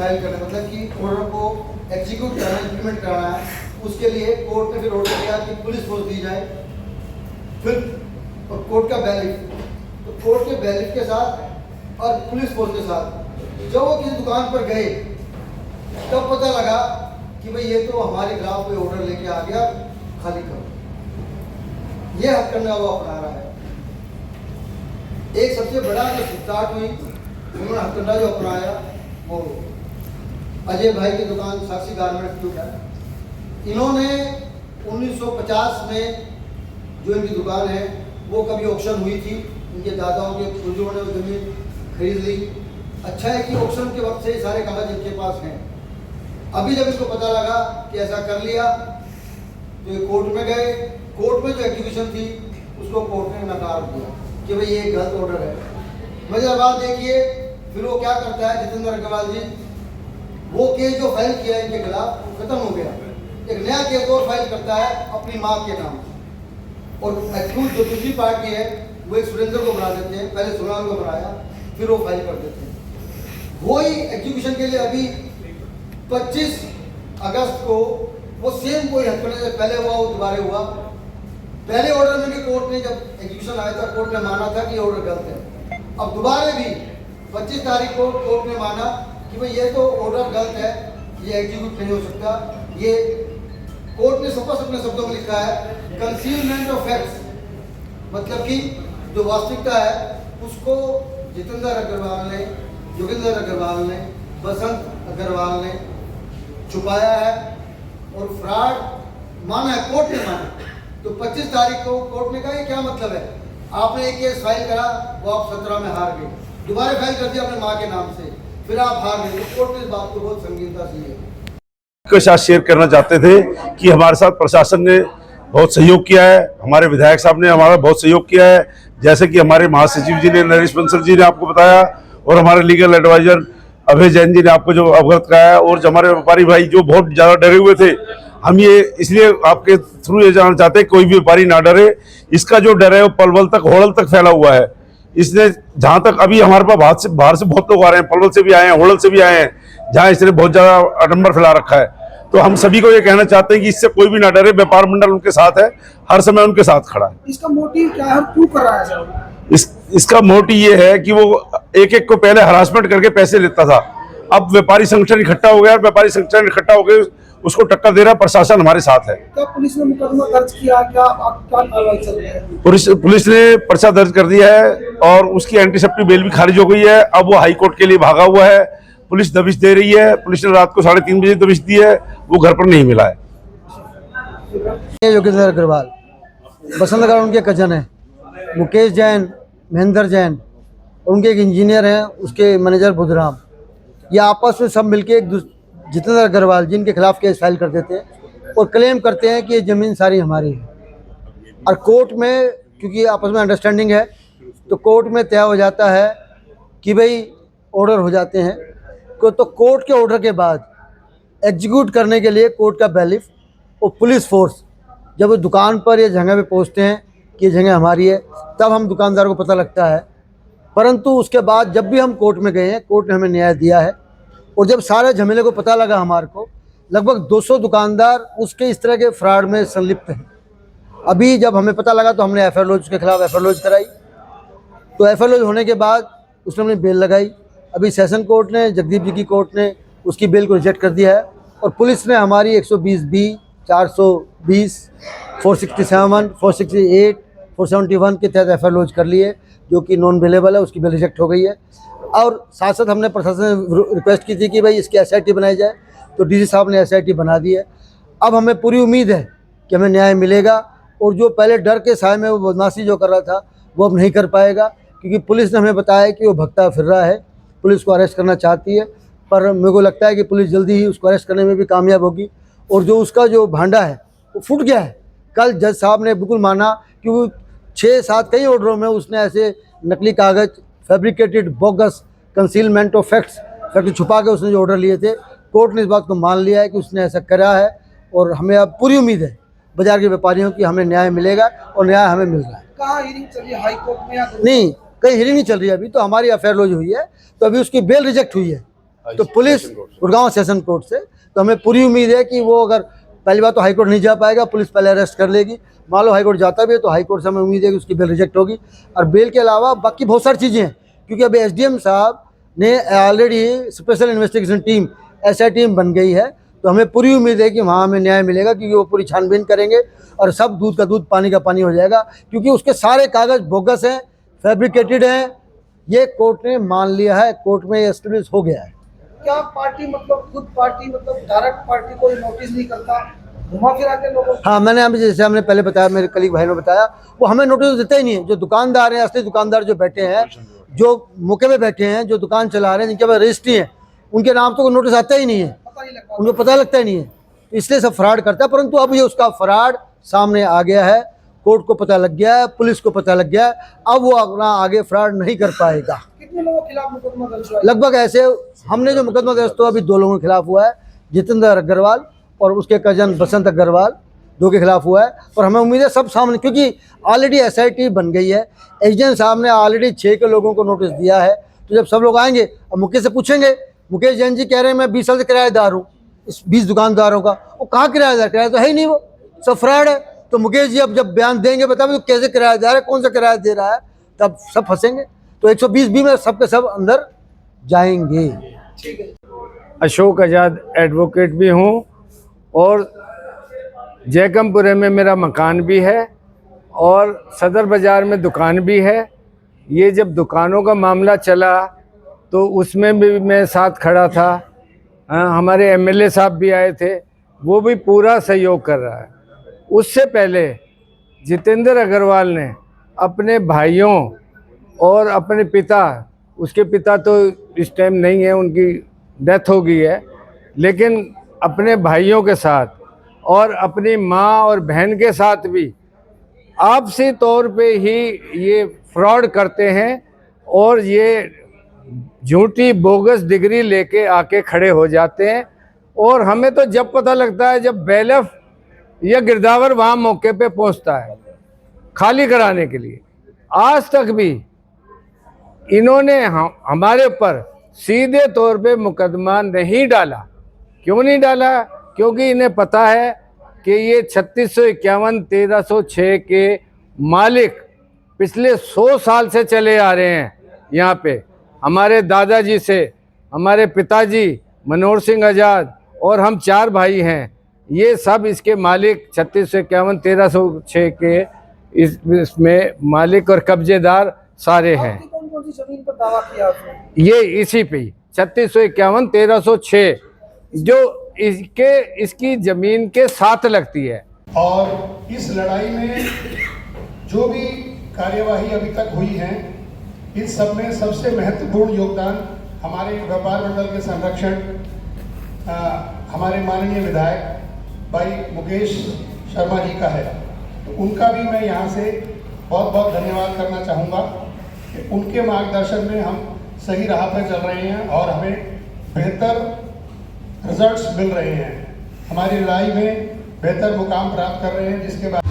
File करना, मतलब कि ऑर्डर को एग्जीक्यूट करना, इम्प्लीमेंट करना है, उसके लिए कोर्ट ने फिर ऑर्डर दिया कि पुलिस फोर्स दी जाए, फिर कोर्ट का बैलिफ, तो कोर्ट के बैलिफ के साथ और पुलिस फोर्स के साथ जब वो किसी दुकान पर गए तब पता लगा कि भाई ये तो हमारे खिलाफ कोई ऑर्डर लेके आ गया, खाली करो। ये हथकंडा वो अपना रहा है। एक सबसे बड़ा जो स्टार्ट हुई उन्होंने हथकंडा जो अपनाया वो अजय भाई की दुकान साक्षी गारमेंट्स की है। इन्होंने 1950 में जो इनकी दुकान है वो कभी ऑक्शन हुई थी, इनके दादाओं के बुजुर्गों ने वो जमीन खरीद ली। अच्छा है कि ऑक्शन के वक्त से ही सारे कागज इनके पास हैं। अभी जब इनको पता लगा कि ऐसा कर लिया तो ये कोर्ट में गए। कोर्ट में जो एग्जीक्यूशन थी उसको कोर्ट ने नकार दिया कि भाई ये गलत ऑर्डर है। मगर बात देखिए फिर वो क्या करता है जितेंद्र अग्रवाल जी, वो केस जो फाइल किया है इनके खिलाफ वो खत्म हो गया, एक नया केस और फाइल करता है अपनी माँ के नाम से, और एक्यूज जो दूसरी पार्टी है वो एक सुरेंद्र को बना देते हैं, पहले सुनाल को बनाया फिर वो फाइल कर देते हैं। वही एग्जीक्यूशन के लिए अभी 25 अगस्त को वो सेम कोई हथकंडे से पहले हुआ वो दोबारा हुआ। पहले ऑर्डर में भी कोर्ट ने जब एग्जीक्यूशन आया था कोर्ट ने माना था कि ऑर्डर गलत है। अब दोबारा भी 25 तारीख को कोर्ट ने माना कि भाई ये तो ऑर्डर गलत है, ये एग्जीक्यूट नहीं हो सकता। ये कोर्ट ने स्पष्ट अपने शब्दों में लिखा है कंसीलमेंट ऑफ फैक्ट्स, मतलब कि जो वास्तविकता है उसको जितेंद्र अग्रवाल ने, योगेंद्र अग्रवाल ने, बसंत अग्रवाल ने छुपाया है और फ्रॉड माना है, कोर्ट ने माना। तो 25 तारीख को कोर्ट ने कहा ये क्या मतलब है, आपने एक केस फाइल करा वो आप 17 में हार गए, दोबारा फाइल कर दिया अपने माँ के नाम से, फिर आप हार गए। तो कोर्ट ने इस बात को बहुत संगीनता से लिया। के साथ शेयर करना चाहते थे कि हमारे साथ प्रशासन ने बहुत सहयोग किया है, हमारे विधायक साहब ने हमारा बहुत सहयोग किया है, जैसे कि हमारे महासचिव जी ने, नरेश बंसल जी ने आपको बताया, और हमारे लीगल एडवाइजर अभय जैन जी ने आपको जो अवगत कराया, और हमारे व्यापारी भाई जो बहुत ज़्यादा डरे हुए थे, हम ये इसलिए आपके थ्रू ये जानना चाहते हैं कोई भी व्यापारी ना डरे। इसका जो डर है वो पलवल तक, होड़ल तक फैला हुआ है। इसने जहाँ तक अभी हमारे पास बाहर से बहुत लोग आ रहे हैं, पलवल से भी आए हैं, होड़ल से भी आए हैं, जहाँ इसने बहुत ज़्यादा आडंबर फैला रखा है। तो हम सभी को ये कहना चाहते हैं कि इससे कोई भी ना डरे, व्यापार मंडल उनके साथ है, हर समय उनके साथ खड़ा है। इसका मोटिव क्या है, क्यों कर रहा है? इसका मोटिव ये है कि वो एक एक को पहले हरासमेंट करके पैसे लेता था, अब व्यापारी संगठन इकट्ठा हो गया, व्यापारी संगठन इकट्ठा हो गए, उसको टक्कर दे रहा, प्रशासन हमारे साथ है। क्या पुलिस ने मुकदमा दर्ज किया, क्या कार्रवाई चल रही है? पुलिस ने पर्चा दर्ज कर दिया है और उसकी एंटीसेप्टिव बेल भी खारिज हो गई है। अब वो हाई कोर्ट के लिए भागा हुआ है, पुलिस दबिश दे रही है। पुलिस ने रात को 3:30 बजे दबिश दी है, वो घर पर नहीं मिला है। योगेंद्र अग्रवाल बसंत अग्रवाल उनके कजन है, मुकेश जैन, महेंद्र जैन, और उनके एक इंजीनियर हैं, उसके मैनेजर बुधराम, ये आपस में सब मिलके एक जितेंद्र अग्रवाल जिनके खिलाफ केस फाइल कर देते हैं और क्लेम करते हैं कि ये ज़मीन सारी हमारी है। और कोर्ट में क्योंकि आपस में अंडरस्टैंडिंग है तो कोर्ट में तय हो जाता है कि भाई ऑर्डर हो जाते हैं। तो कोर्ट के ऑर्डर के बाद एग्जीक्यूट करने के लिए कोर्ट का बैलिफ और पुलिस फोर्स जब वो दुकान पर या जगह पे पहुंचते हैं कि ये जगह हमारी है, तब हम दुकानदार को पता लगता है। परंतु उसके बाद जब भी हम कोर्ट में गए हैं, कोर्ट ने हमें न्याय दिया है, और जब सारे झमेले को पता लगा हमारे को, लगभग 200 दुकानदार उसके इस तरह के फ्रॉड में संलिप्त हैं। अभी जब हमें पता लगा तो हमने एफआईआर लॉज के खिलाफ एफआईआर लॉज कराई। तो एफआईआर लॉज होने के बाद उसने अपनी बेल लगाई। अभी सेशन कोर्ट ने, जगदीप जी की कोर्ट ने उसकी बेल को रिजेक्ट कर दिया है, और पुलिस ने हमारी 120B, 420, 467, 468, 471 के तहत एफआईआर लॉज कर ली है, जो कि नॉन बेलेबल है, उसकी बेल रिजेक्ट हो गई है। और साथ साथ हमने प्रशासन से रिक्वेस्ट की थी कि भाई इसकी एसआईटी बनाई जाए, तो डीसी साहब ने एसआईटी बना दी है। अब हमें पूरी उम्मीद है कि हमें न्याय मिलेगा, और जो पहले डर के साए में वो बदमाशी जो कर रहा था वो अब नहीं कर पाएगा, क्योंकि पुलिस ने हमें बताया कि वो भगता फिर रहा है, पुलिस को अरेस्ट करना चाहती है। पर मेरे को लगता है कि पुलिस जल्दी ही उसको अरेस्ट करने में भी कामयाब होगी, और जो उसका जो भांडा है वो फूट गया है। कल जज साहब ने बिल्कुल माना कि वो 6-7 कई ऑर्डरों में उसने ऐसे नकली कागज़, fabricated bogus concealment of facts छुपा के उसने जो ऑर्डर लिए थे, कोर्ट ने इस बात को मान लिया है कि उसने ऐसा करा है। और हमें अब पूरी उम्मीद है बाजार के व्यापारियों की हमें न्याय मिलेगा, और न्याय हमें मिल रहा है। कहाँ हियरिंग चल रही है, हाई कोर्ट में या? नहीं, कहीं हियरिंग नहीं चल रही है, अभी तो हमारी एफआईआर लॉज हुई है, तो अभी उसकी बेल रिजेक्ट हुई है। तो पुलिस गुड़गांव सेशन कोर्ट से, तो हमें पूरी उम्मीद है कि वो अगर पहली बात तो हाई कोर्ट नहीं जा पाएगा, पुलिस पहले अरेस्ट कर लेगी। मान लो हाई कोर्ट जाता भी है तो हाई कोर्ट से हमें उम्मीद है कि उसकी बेल रिजेक्ट होगी। और बेल के अलावा बाकी बहुत सारी चीज़ें हैं, क्योंकि अभी एसडीएम साहब ने already special investigation team SI team बन गई है, तो हमें पूरी उम्मीद है कि वहाँ हमें न्याय मिलेगा, क्योंकि वो पूरी छानबीन करेंगे और सब दूध का दूध पानी का पानी हो जाएगा, क्योंकि उसके सारे कागज़ बोगस हैं, फैब्रिकेटेड हैं। ये कोर्ट ने मान लिया है, कोर्ट में एस्टेब्लिश हो गया है। क्या पार्टी मतलब खुद पार्टी मतलब डायरेक्ट पार्टी को नोटिस नहीं करता, घुमा फिरा के लोगों को? हाँ, मैंने अभी जैसे हमने पहले बताया, मेरे कलीग भाई ने बताया, वो हमें नोटिस देते ही नहीं है। जो दुकानदार हैं, असली दुकानदार जो बैठे हैं, जो मौके पे बैठे हैं, जो दुकान चला रहे हैं, जिनके पास रजिस्ट्री है, उनके नाम तो नोटिस आता ही नहीं है, पता नहीं लगता, उनको पता लगता ही नहीं है, इसलिए सब फ्रॉड करता है। परंतु अब ये उसका फ्रॉड सामने आ गया है, कोर्ट को पता लग गया है, पुलिस को पता लग गया है, अब वो अपना आगे फ्रॉड नहीं कर पाएगा। कितने लोगों के खिलाफ मुकदमा दर्ज हुआ है? लगभग ऐसे हमने जो मुकदमा दर्ज तो अभी 2 लोगों के खिलाफ हुआ है, जितेंद्र अग्रवाल और उसके कजन बसंत अग्रवाल, 2 के खिलाफ हुआ है। और हमें उम्मीद है सब सामने, क्योंकि ऑलरेडी SIT बन गई है, एसडीएम साहब ने ऑलरेडी 6 के लोगों को नोटिस दिया है। तो जब सब लोग आएंगे और मुकेश से पूछेंगे, मुकेश जैन जी कह रहे हैं मैं 20 साल से किराएदार हूँ इस 20 दुकानदारों का, वो कहाँ किराएदार, किराया तो है ही नहीं, वो सब फ्रॉड है। तो मुकेश जी अब जब बयान देंगे, बताओ तो कैसे किराएदार है, कौन सा किराया दे रहा है, तब सब फंसेंगे। तो 120 भी में सब के सब अंदर जाएंगे। ठीक है। अशोक आज़ाद एडवोकेट भी हूँ और जयकमपुरे में मेरा मकान भी है और सदर बाज़ार में दुकान भी है। ये जब दुकानों का मामला चला तो उसमें भी मैं साथ खड़ा था। हमारे MLA साहब भी आए थे, वो भी पूरा सहयोग कर रहा है। उससे पहले जितेंद्र अग्रवाल ने अपने भाइयों और अपने पिता, उसके पिता तो इस टाइम नहीं है, उनकी डेथ हो गई है, लेकिन अपने भाइयों के साथ और अपनी माँ और बहन के साथ भी आपसी तौर पे ही ये फ्रॉड करते हैं और ये झूठी बोगस डिग्री लेके आके खड़े हो जाते हैं। और हमें तो जब पता लगता है जब बैलफ या गिरदावर वहाँ मौके पे पहुँचता है खाली कराने के लिए। आज तक भी इन्होंने हमारे ऊपर सीधे तौर पे मुकदमा नहीं डाला। क्यों नहीं डाला? क्योंकि इन्हें पता है कि ये 3651-1306 के मालिक पिछले 100 साल से चले आ रहे हैं। यहाँ पे हमारे दादाजी से हमारे पिताजी मनोहर सिंह आज़ाद और हम 4 भाई हैं, ये सब इसके मालिक 3651-1306 के इसमें मालिक और कब्जेदार सारे हैं। कौन कौन सी जमीन पर दावा किया आपने? ये इसी पे 3651-1306 जो इसकी जमीन के साथ लगती है। और इस लड़ाई में जो भी कार्यवाही अभी तक हुई है, इस सब में सबसे महत्वपूर्ण योगदान हमारे व्यापार मंडल के संरक्षण हमारे माननीय विधायक भाई मुकेश शर्मा जी का है। तो उनका भी मैं यहाँ से बहुत बहुत धन्यवाद करना चाहूँगा कि उनके मार्गदर्शन में हम सही राह पर चल रहे हैं और हमें बेहतर रिजल्ट्स मिल रहे हैं, हमारी लड़ाई में बेहतर मुकाम प्राप्त कर रहे हैं, जिसके बाद